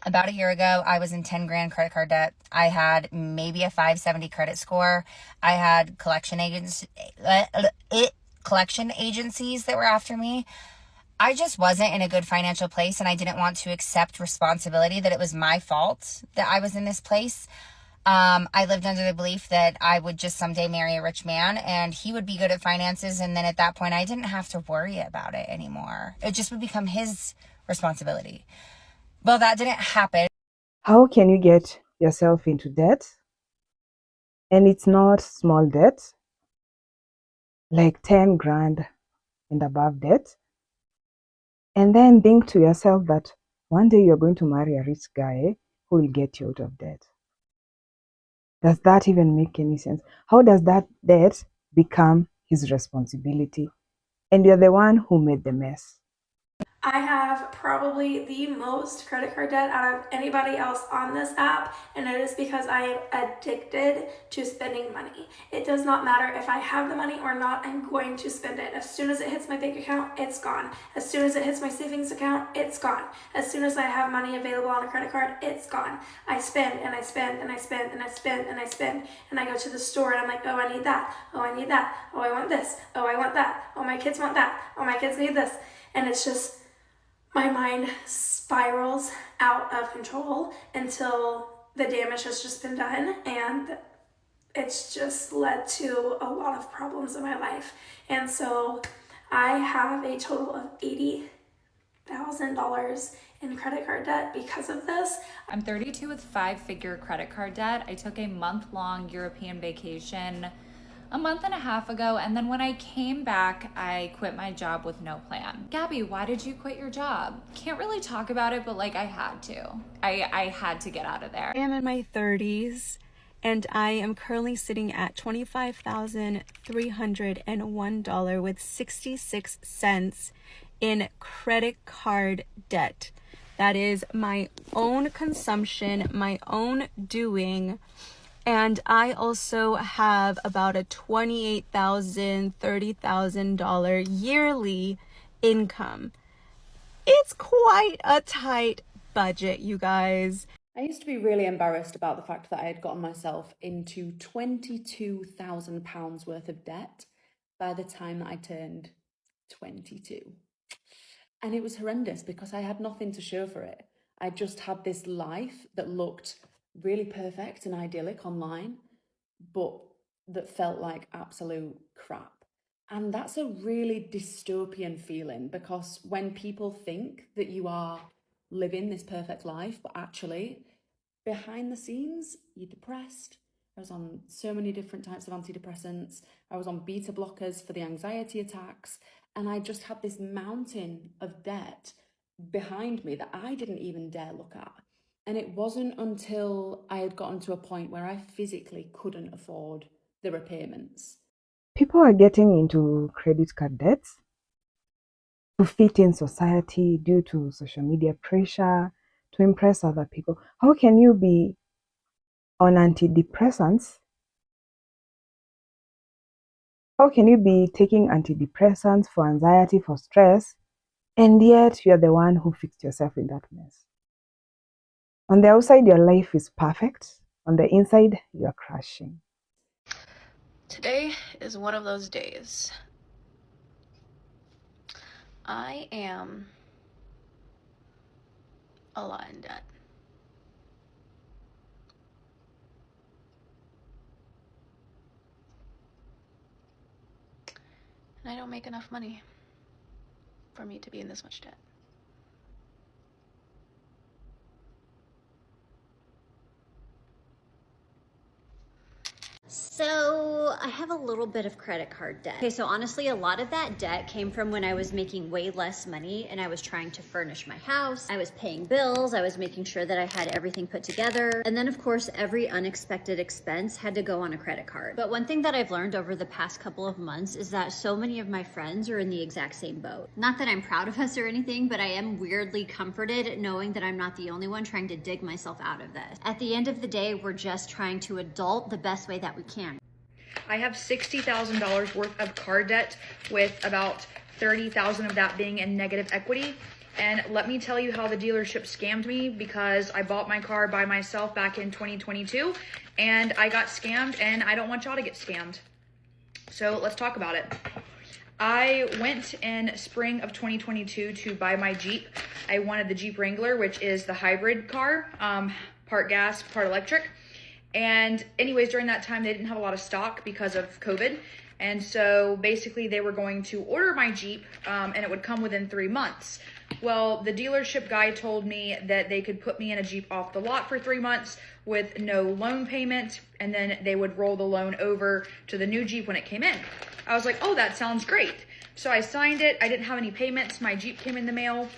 About a year ago, I was in 10 grand credit card debt. I had maybe a 570 credit score. I had collection agencies that were after me. I just wasn't in a good financial place, and I didn't want to accept responsibility that it was my fault that I was in this place. I lived under the belief that I would just someday marry a rich man and he would be good at finances. And then at that point, I didn't have to worry about it anymore. It just would become his responsibility. Well, that didn't happen. How can you get yourself into debt? And it's not small debt, like 10 grand and above debt. And then think to yourself that one day you're going to marry a rich guy who will get you out of debt. Does that even make any sense? How does that debt become his responsibility? And you're the one who made the mess. I have probably the most credit card debt out of anybody else on this app, and it is because I am addicted to spending money. It does not matter if I have the money or not, I'm going to spend it. As soon as it hits my bank account, it's gone. As soon as it hits my savings account, it's gone. As soon as I have money available on a credit card, it's gone. I spend and I spend and I spend and I spend and I spend, and I go to the store and I'm like, oh, I need that. Oh, I need that. Oh, I want this. Oh, I want that. Oh, my kids want that. Oh, my kids need this. And it's just, my mind spirals out of control until the damage has just been done, and it's just led to a lot of problems in my life. And so I have a total of $80,000 in credit card debt because of this. I'm 32 with 5-figure credit card debt. I took a month-long European vacation a month and a half ago, and then when I came back, I quit my job with no plan. Gabby, why did you quit your job? Can't really talk about it, but like I had to. I had to get out of there. I am in my 30s, and I am currently sitting at $25,301 with 66 cents in credit card debt. That is my own consumption, my own doing. And I also have about a $28,000, $30,000 yearly income. It's quite a tight budget, you guys. I used to be really embarrassed about the fact that I had gotten myself into £22,000 worth of debt by the time that I turned 22. And it was horrendous because I had nothing to show for it. I just had this life that looked really perfect and idyllic online, but that felt like absolute crap. And that's a really dystopian feeling, because when people think that you are living this perfect life, but actually behind the scenes, you're depressed. I was on so many different types of antidepressants. I was on beta blockers for the anxiety attacks. And I just had this mountain of debt behind me that I didn't even dare look at. And it wasn't until I had gotten to a point where I physically couldn't afford the repayments. People are getting into credit card debts to fit in society due to social media pressure, to impress other people. How can you be on antidepressants? How can you be taking antidepressants for anxiety, for stress, and yet you're the one who fixed yourself in that mess? On the outside, your life is perfect. On the inside, you're crashing. Today is one of those days. I am a lot in debt. And I don't make enough money for me to be in this much debt. So I have a little bit of credit card debt. Okay, so honestly, a lot of that debt came from when I was making way less money and I was trying to furnish my house. I was paying bills. I was making sure that I had everything put together. And then of course, every unexpected expense had to go on a credit card. But one thing that I've learned over the past couple of months is that so many of my friends are in the exact same boat. Not that I'm proud of us or anything, but I am weirdly comforted knowing that I'm not the only one trying to dig myself out of this. At the end of the day, we're just trying to adult the best way that we can. I have $60,000 worth of card debt, with about $30,000 of that being in negative equity. And let me tell you how the dealership scammed me, because I bought my car by myself back in 2022 and I got scammed, and I don't want y'all to get scammed. So let's talk about it. I went in spring of 2022 to buy my Jeep. I wanted the Jeep Wrangler, which is the hybrid car, part gas, part electric. And anyways, during that time, they didn't have a lot of stock because of COVID. And so basically they were going to order my Jeep and it would come within 3 months. Well, the dealership guy told me that they could put me in a Jeep off the lot for 3 months with no loan payment, and then they would roll the loan over to the new Jeep when it came in. I was like, oh, that sounds great. So I signed it. I didn't have any payments. My Jeep came in the mail.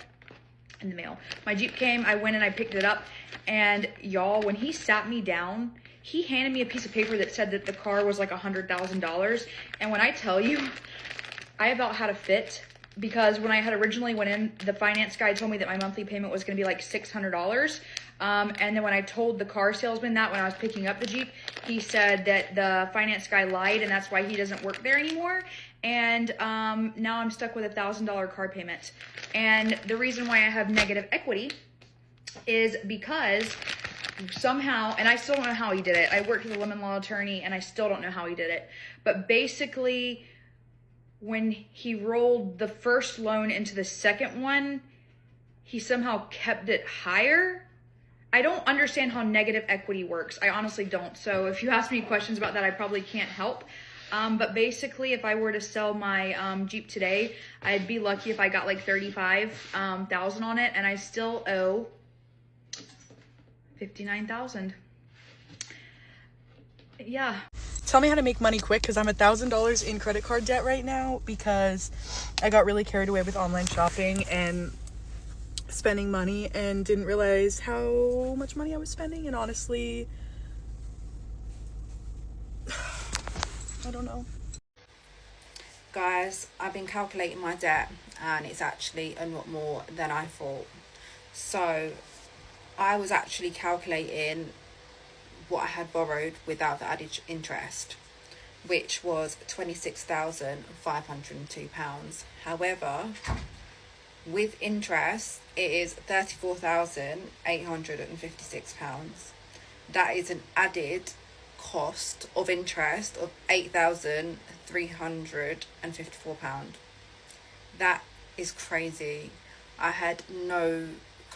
My Jeep came, I went and I picked it up, and y'all, when he sat me down, he handed me a piece of paper that said that the car was like $100,000. And when I tell you, I about had a fit, because when I had originally went in, the finance guy told me that my monthly payment was going to be like $600. And then when I told the car salesman that when I was picking up the Jeep, he said that the finance guy lied and that's why he doesn't work there anymore. And now I'm stuck with $1,000 car payment. And the reason why I have negative equity is because somehow, and I still don't know how he did it. I worked with a lemon law attorney and I still don't know how he did it. But basically, when he rolled the first loan into the second one, he somehow kept it higher. I don't understand how negative equity works. I honestly don't. So if you ask me questions about that, I probably can't help. But basically, if I were to sell my Jeep today, I'd be lucky if I got like $35,000 on it, and I still owe $59,000. Yeah. Tell me how to make money quick, because I'm $1,000 in credit card debt right now because I got really carried away with online shopping and spending money and didn't realize how much money I was spending. And honestly, I don't know. Guys, I've been calculating my debt and it's actually a lot more than I thought. So I was actually calculating what I had borrowed without the added interest, which was £26,502. However, with interest, it is £34,856. That is an added cost of interest of £8,354. That is crazy. I had no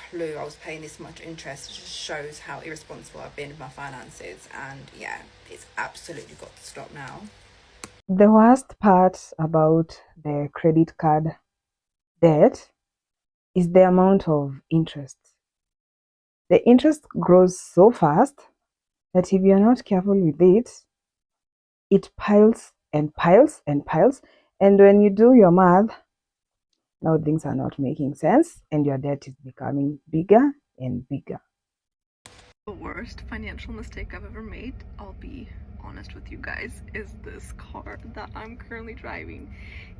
clue I was paying this much interest. It just shows how irresponsible I've been with my finances, and yeah, it's absolutely got to stop now. The worst part about the credit card debt is the amount of interest. The interest grows so fast that if you're not careful with it, it piles and piles and piles. And when you do your math, now things are not making sense and your debt is becoming bigger and bigger. The worst financial mistake I've ever made, I'll be honest with you guys, is this car that I'm currently driving.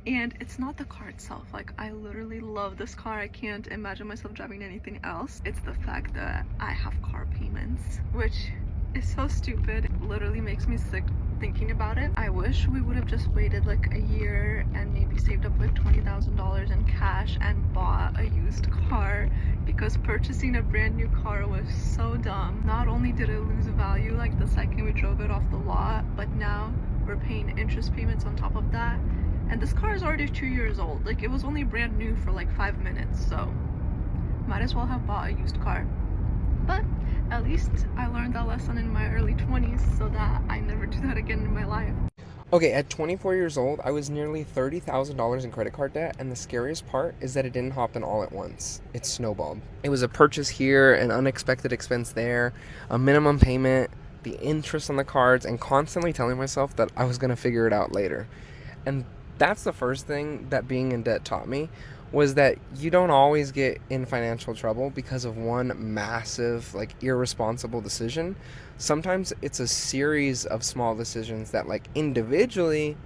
And it's not the car itself. Like, I literally love this car. I can't imagine myself driving anything else. It's the fact that I have car payments, which is so stupid. It literally makes me sick thinking about it. I wish we would have just waited like a year and maybe saved up like $20,000 in cash and bought a used car, because purchasing a brand new car was so dumb. Not only did it lose value like the second we drove it off the lot, but now we're paying interest payments on top of that. And this car is already 2 years old. Like, it was only brand new for like 5 minutes, so might as well have bought a used car. But at least I learned that lesson in my early 20s so that I never do that again in my life. Okay, at 24 years old, I was nearly $30,000 in credit card debt, and the scariest part is that it didn't happen all at once. It snowballed. It was a purchase here, an unexpected expense there, a minimum payment, the interest on the cards, and constantly telling myself that I was going to figure it out later. And that's the first thing that being in debt taught me, was that you don't always get in financial trouble because of one massive, like, irresponsible decision. Sometimes it's a series of small decisions that, like, individually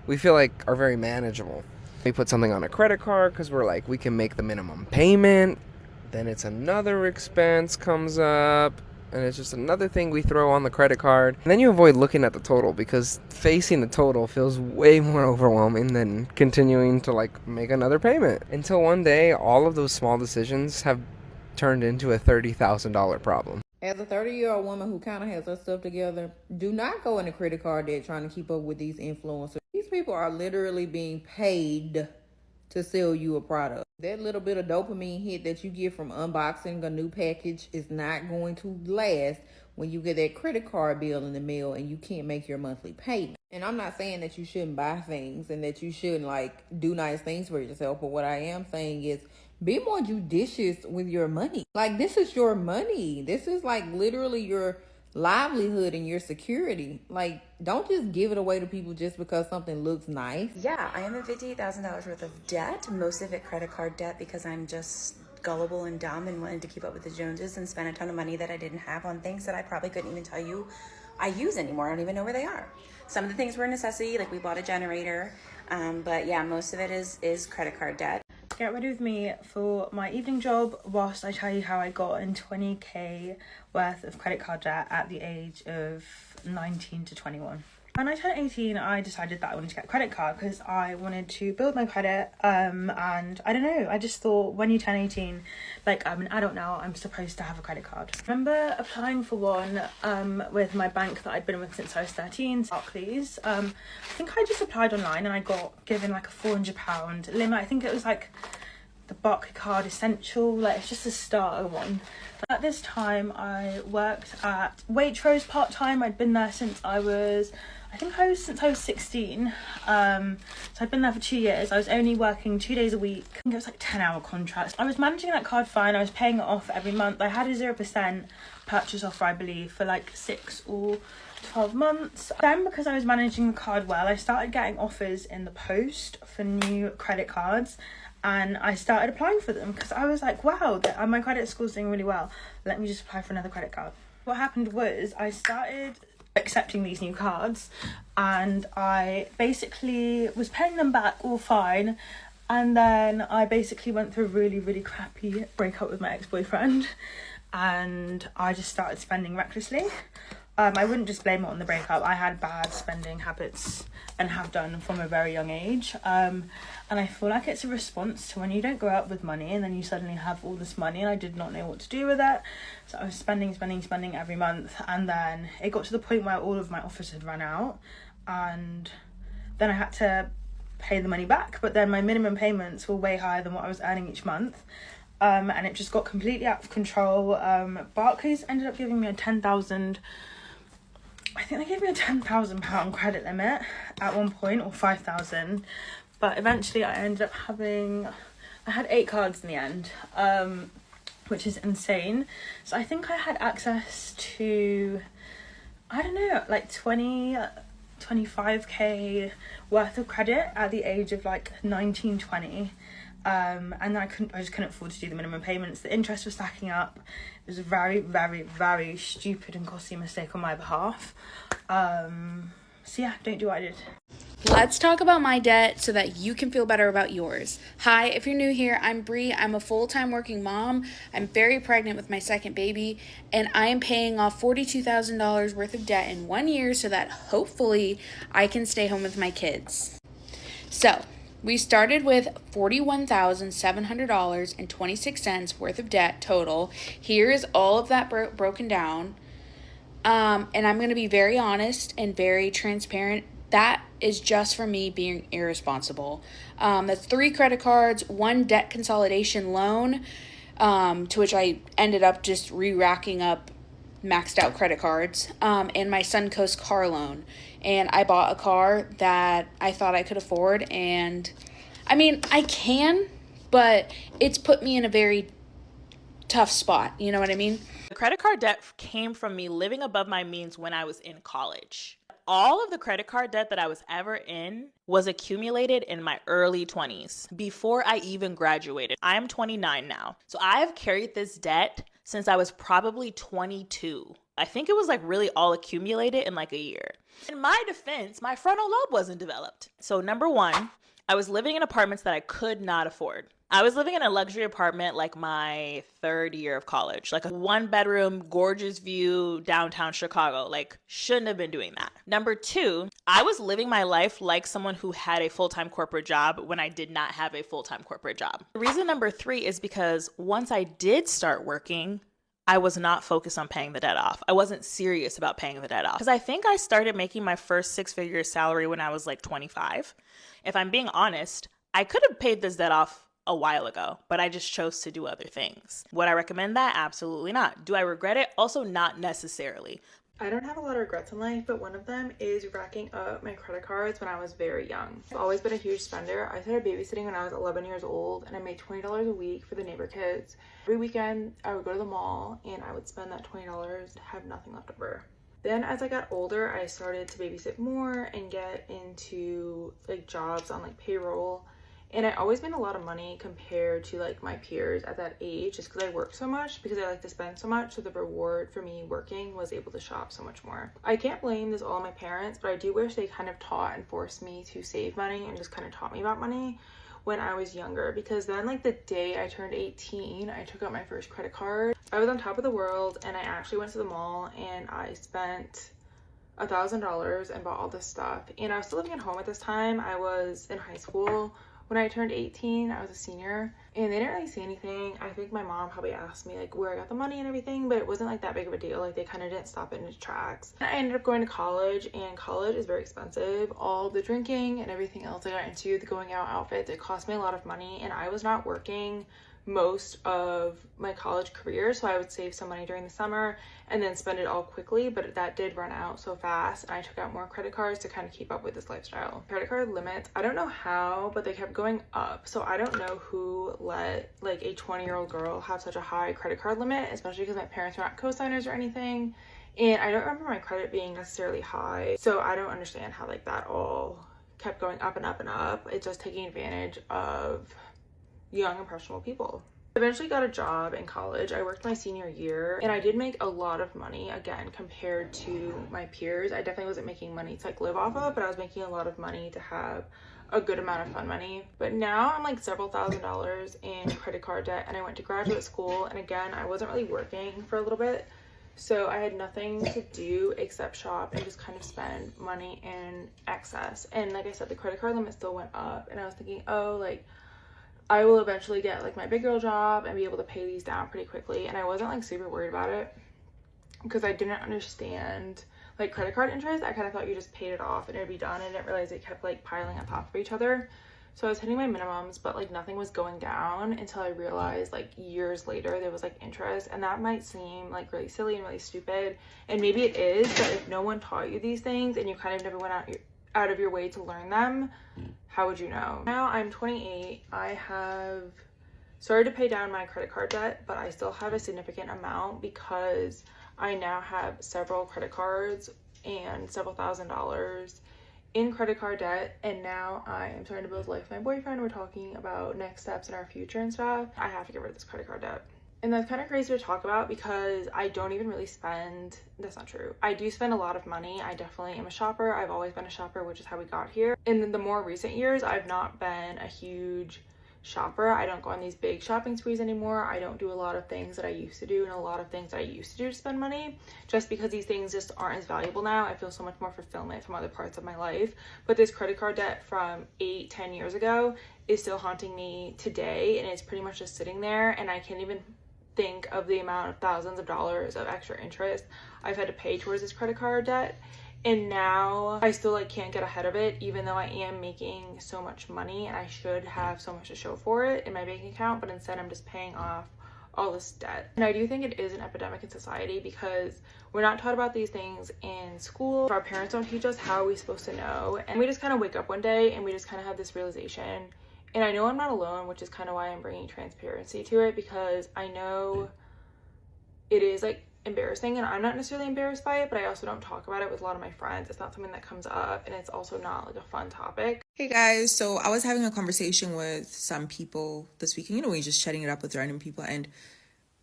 we feel like are very manageable. We put something on a credit card because we're like, we can make the minimum payment, then it's another expense comes up, and it's just another thing we throw on the credit card. And then you avoid looking at the total, because facing the total feels way more overwhelming than continuing to like make another payment. Until one day, all of those small decisions have turned into a $30,000 problem. As a 30-year-old woman who kind of has her stuff together, do not go into credit card debt trying to keep up with these influencers. These people are literally being paid to sell you a product. That little bit of dopamine hit that you get from unboxing a new package is not going to last when you get that credit card bill in the mail and you can't make your monthly payment. And I'm not saying that you shouldn't buy things and that you shouldn't like do nice things for yourself, but what I am saying is be more judicious with your money. Like, this is your money. This is like literally your livelihood and your security. Like, don't just give it away to people just because something looks nice. Yeah, I am in $58,000 worth of debt, most of it credit card debt, because I'm just gullible and dumb and wanted to keep up with the Joneses and spend a ton of money that I didn't have on things that I probably couldn't even tell you I use anymore. I don't even know where they are. Some of the things were a necessity, like we bought a generator, but yeah, most of it is credit card debt. Get ready with me for my evening job whilst I tell you how I got in 20k worth of credit card debt at the age of 19 to 21. When I turned 18, I decided that I wanted to get a credit card because I wanted to build my credit, and I don't know, I just thought when you turn 18, like, I'm an adult now, I'm supposed to have a credit card. I remember applying for one with my bank that I'd been with since I was 13, Barclays. I think I just applied online and I got given like a £400 limit. I think it was like the Barclays card essential, like it's just a starter one. At this time I worked at Waitrose part-time. I'd been there since I was 16. So I'd been there for 2 years. I was only working 2 days a week. I think it was like 10-hour contracts. I was managing that card fine. I was paying it off every month. I had a 0% purchase offer, I believe, for like 6 or 12 months. Then, because I was managing the card well, I started getting offers in the post for new credit cards, and I started applying for them because I was like, wow, my credit score's doing really well. Let me just apply for another credit card. What happened was I started accepting these new cards and I basically was paying them back all fine, and then I basically went through a really crappy breakup with my ex-boyfriend and I just started spending recklessly. I wouldn't just blame it on the breakup. I had bad spending habits and have done from a very young age, and I feel like it's a response to when you don't grow up with money and then you suddenly have all this money, and I did not know what to do with it. So I was spending every month, and then it got to the point where all of my offers had run out, and then I had to pay the money back, but then my minimum payments were way higher than what I was earning each month, and it just got completely out of control. Barclays ended up giving me a £10,000 credit limit at one point, or 5,000, but eventually I ended up I had 8 cards in the end, which is insane. So I think I had access to, I don't know, like 25k worth of credit at the age of like 19, 20. And I just couldn't afford to do the minimum payments. The interest was stacking up. It was a very stupid and costly mistake on my behalf. So yeah, don't do what I did. Let's talk about my debt so that you can feel better about yours. Hi, if you're new here, I'm Bree. I'm a full-time working mom. I'm very pregnant with my second baby, and I am paying off $42,000 worth of debt in 1 year so that hopefully I can stay home with my kids. So we started with $41,700.26 worth of debt total. Here is all of that broken down. And I'm going to be very honest and very transparent. That is just for me being irresponsible. That's 3 credit cards, 1 debt consolidation loan, to which I ended up just re-racking up maxed out credit cards, and my Suncoast car loan. And I bought a car that I thought I could afford, and I mean, I can, but it's put me in a very tough spot. You know what I mean? The credit card debt came from me living above my means when I was in college. All of the credit card debt that I was ever in was accumulated in my early 20s, before I even graduated. I am 29 now. So I have carried this debt since I was probably 22. I think it was like really all accumulated in like a year. In my defense, my frontal lobe wasn't developed. So number 1, I was living in apartments that I could not afford. I was living in a luxury apartment like my third year of college, like a 1 bedroom, gorgeous view, downtown Chicago. Like, shouldn't have been doing that. Number two, I was living my life like someone who had a full-time corporate job when I did not have a full-time corporate job. Reason number three is because once I did start working, I was not focused on paying the debt off. I wasn't serious about paying the debt off. Because I think I started making my first six-figure salary when I was like 25. If I'm being honest, I could have paid this debt off a while ago, but I just chose to do other things. Would I recommend that? Absolutely not. Do I regret it? Also, not necessarily. I don't have a lot of regrets in life, but one of them is racking up my credit cards when I was very young. I've always been a huge spender. I started babysitting when I was 11 years old, and I made $20 a week for the neighbor kids. Every weekend, I would go to the mall, and I would spend that $20 to have nothing left over. Then as I got older, I started to babysit more and get into like jobs on like payroll. And I always made a lot of money compared to like my peers at that age, just because I worked so much, because I like to spend so much. So the reward for me working was able to shop so much more. I can't blame this all on my parents, but I do wish they kind of taught and forced me to save money and just kind of taught me about money when I was younger, because then like the day I turned 18, I took out my first credit card. I was on top of the world, and I actually went to the mall and I spent $1,000 and bought all this stuff. And I was still living at home at this time. I was in high school. When I turned 18, I was a senior, and they didn't really say anything. I think my mom probably asked me like where I got the money and everything, but it wasn't like that big of a deal. Like they kind of didn't stop it in its tracks. I ended up going to college, and college is very expensive. All the drinking and everything else I got into, the going out outfits, it cost me a lot of money, and I was not working most of my college career, so I would save some money during the summer and then spend it all quickly, but that did run out so fast, and I took out more credit cards to kind of keep up with this lifestyle. Credit card limits, I don't know how, but they kept going up, so I don't know who let like a 20-year-old girl have such a high credit card limit, especially because my parents were not co-signers or anything, and I don't remember my credit being necessarily high, so I don't understand how like that all kept going up and up and up. It's just taking advantage of young impressionable people. Eventually got a job in college. I worked my senior year, and I did make a lot of money, again, compared to my peers. I definitely wasn't making money to like live off of, but I was making a lot of money to have a good amount of fun money. But now I'm like several $1,000s in credit card debt, and I went to graduate school, and again, I wasn't really working for a little bit, so I had nothing to do except shop and just kind of spend money in excess. And like I said, the credit card limit still went up, and I was thinking, oh, like I will eventually get like my big girl job and be able to pay these down pretty quickly. And I wasn't like super worried about it because I didn't understand like credit card interest. I kind of thought you just paid it off and it'd be done. I didn't realize it kept like piling on top of each other. So I was hitting my minimums, but like nothing was going down until I realized like years later there was like interest. And that might seem like really silly and really stupid, and maybe it is, but if no one taught you these things and you kind of never went out of your way to learn them, how would you know? Now I'm 28. I have started to pay down my credit card debt, but I still have a significant amount because I now have several credit cards and several $1,000s in credit card debt, and now I am starting to build life with my boyfriend. We're talking about next steps in our future and stuff. I have to get rid of this credit card debt. And that's kind of crazy to talk about because I don't even really spend, that's not true. I do spend a lot of money. I definitely am a shopper. I've always been a shopper, which is how we got here. In the more recent years, I've not been a huge shopper. I don't go on these big shopping sprees anymore. I don't do a lot of things that I used to do, and a lot of things that I used to do to spend money, just because these things just aren't as valuable now. I feel so much more fulfillment from other parts of my life. But this credit card debt from 8-10 years ago is still haunting me today, and it's pretty much just sitting there, and I can't even think of the amount of thousands of dollars of extra interest I've had to pay towards this credit card debt. And now I still like can't get ahead of it, even though I am making so much money and I should have so much to show for it in my bank account, but instead I'm just paying off all this debt. And I do think it is an epidemic in society because we're not taught about these things in school. Our parents don't teach us. How are we supposed to know? And we just kind of wake up one day and we just kind of have this realization. And I know I'm not alone, which is kind of why I'm bringing transparency to it, because I know it is like embarrassing, and I'm not necessarily embarrassed by it, but I also don't talk about it with a lot of my friends. It's not something that comes up, and it's also not like a fun topic. Hey guys, so I was having a conversation with some people this weekend, when you're just chatting it up with random people, and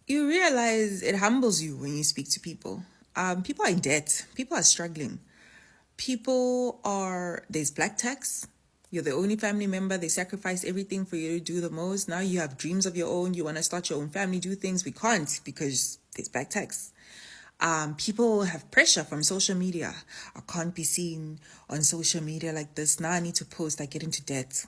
you realize it humbles you when you speak to people. People are in debt, people are struggling, there's black tax, You're the only family member. They sacrifice everything for you to do the most. Now you have dreams of your own. You want to start your own family, do things. We can't because there's back tax. People have pressure from social media. I can't be seen on social media like this. Now I need to post. I get into debt.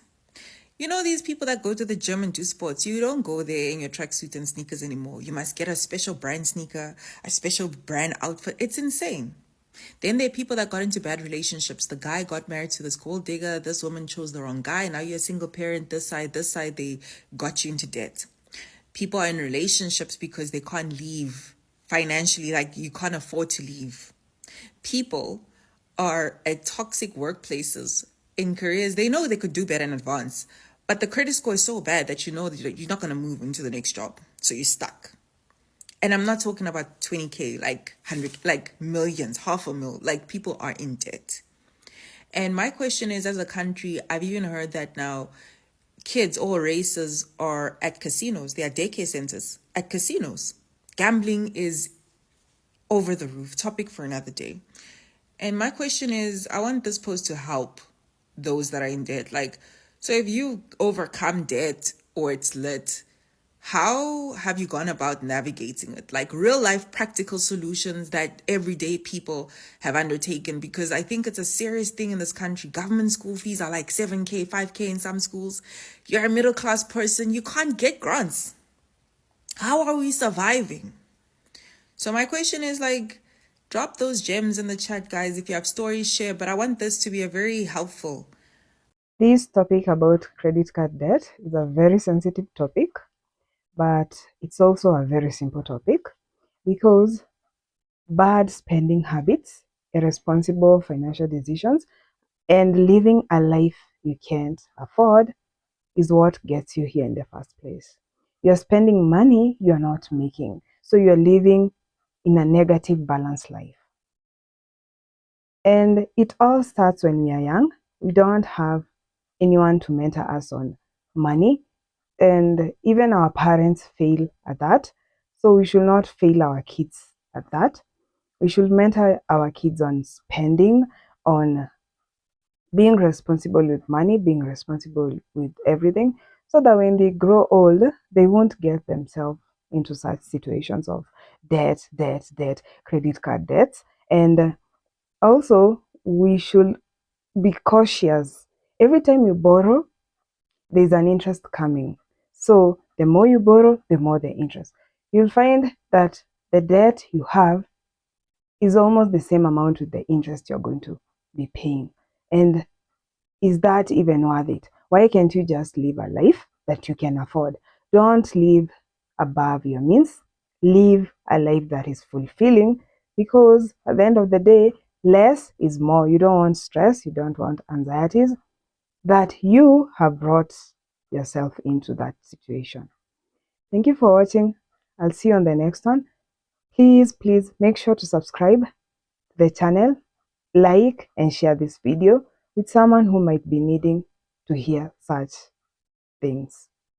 You know, these people that go to the gym and do sports, you don't go there in your tracksuit and sneakers anymore. You must get a special brand sneaker, a special brand outfit. It's insane. Then there are people that got into bad relationships. The guy got married to this gold digger. This woman chose the wrong guy. Now you're a single parent. This side, they got you into debt. People are in relationships because they can't leave financially. Like, you can't afford to leave. People are at toxic workplaces in careers. They know they could do better in advance, but the credit score is so bad that you know that you're not going to move into the next job. So you're stuck. And I'm not talking about 20K, like 100, like millions, half a mil, like people are in debt. And my question is, as a country, I've even heard that now kids, all races, are at casinos. They are daycare centers at casinos. Gambling is over the roof. Topic for another day. And my question is, I want this post to help those that are in debt. Like, so if you overcome debt or it's lit, how have you gone about navigating it? Like real life practical solutions that everyday people have undertaken, because I think it's a serious thing in this country. Government school fees are like 7K, 5K in some schools. You're a middle class person, you can't get grants. How are we surviving? So my question is, like, drop those gems in the chat, guys. If you have stories, share. But I want this to be a very helpful. This topic about credit card debt is a very sensitive topic, but it's also a very simple topic because bad spending habits, irresponsible financial decisions, and living a life you can't afford is what gets you here in the first place. You're spending money you're not making, so you're living in a negative balanced life. And it all starts when we are young. We don't have anyone to mentor us on money, and even our parents fail at that. So we should not fail our kids at that. We should mentor our kids on spending, on being responsible with money, being responsible with everything, so that when they grow old, they won't get themselves into such situations of debt, credit card debts. And also, we should be cautious. Every time you borrow, there's an interest coming. So the more you borrow, the more the interest. You'll find that the debt you have is almost the same amount with the interest you're going to be paying. And is that even worth it? Why can't you just live a life that you can afford? Don't live above your means. Live a life that is fulfilling, because at the end of the day, less is more. You don't want stress, you don't want anxieties that you have brought yourself into that situation. Thank you for watching. I'll see you on the next one. Please make sure to subscribe to the channel, like and share this video with someone who might be needing to hear such things.